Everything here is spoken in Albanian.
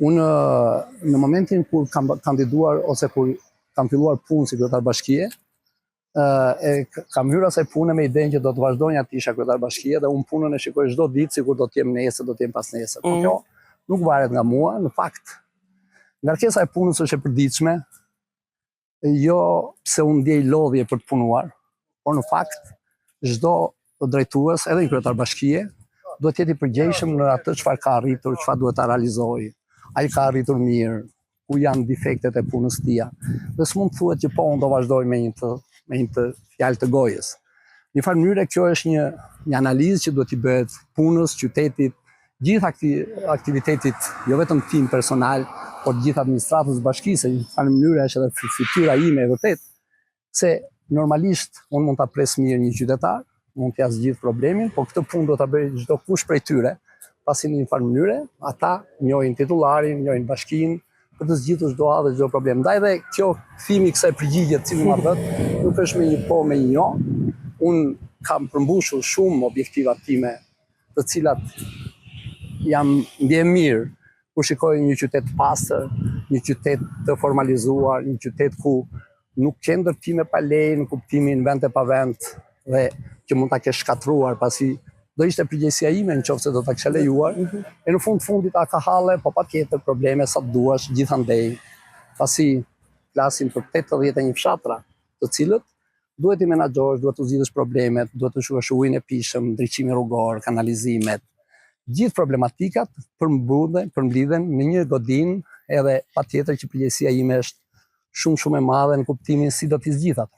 Unë në momentin kur kam kandiduar ose kur kam filluar punë si kryetar bashkie, kam hyrë asaj pune me idenë që do të vazhdonja të isha kryetar bashkie dhe unë punën e shikoj çdo ditë sikur do të jem nesër, do të jem pas nesër. Por kjo nuk varet nga mua, në fakt. Ngarkesa e punës është e përditshme, jo pse unë ndjej lodhje për të punuar, por në fakt çdo drejtues, edhe një kryetar bashkie, duhet të jetë i përgjegjshëm në atë çfarë ka arritur, çfarë duhet ta realizojë. Ai ka arritur mirë, ku janë defektet e punës tia. Dhe s'mund të thuhet që po unë do vazhdoj me një të fjalë të gojës. Në një farë mënyre kjo është një analizë që duhet i bëhet punës, qytetit, gjithë aktivitetit, jo vetëm tim personal, por gjithë administratës bashkisë, në një farë mënyre është edhe fytyra ime e vërtet, se normalisht unë mund ta pres mirë një qytetar, mund t'ja zgjidh problemin, por këtë punë do ta bëjë çdo kush prej tyre, pasi në një farë mënyre ata njohin titullarin, njohin bashkinë, për të zgjidhur çdo dhe çdo problem. Ndaj dhe kjo kthimi kësaj përgjigje të cilën ma bët, nuk është me një po, me një jo. Unë kam përmbushur shumë objektivat time, të cilat jam ndjem mirë, kur shikoj një qytet pastër, një qytet të formalizuar, një qytet ku nuk ke ndërtime pa leje në kuptimin vend e pa vend dhe që mund ta kesh shkatruar, pasi do ishte përgjegjësia ime nëse do ta kisha lejuar. E në fundit a ka halle, po patjetër probleme sa të duash gjithandej, pasi flasim për 81 fshatra, të cilët duhet i menaxhosh, duhet të zgjidhësh problemet, duhet të shuash ujin e pishëm, ndriçimi rrugor, kanalizimet. Gjithë problematikat përmblidhen në një godinë, edhe patjetër që përgjegjësia ime është shumë e madhe në kuptimin si do t'i zgjidhat.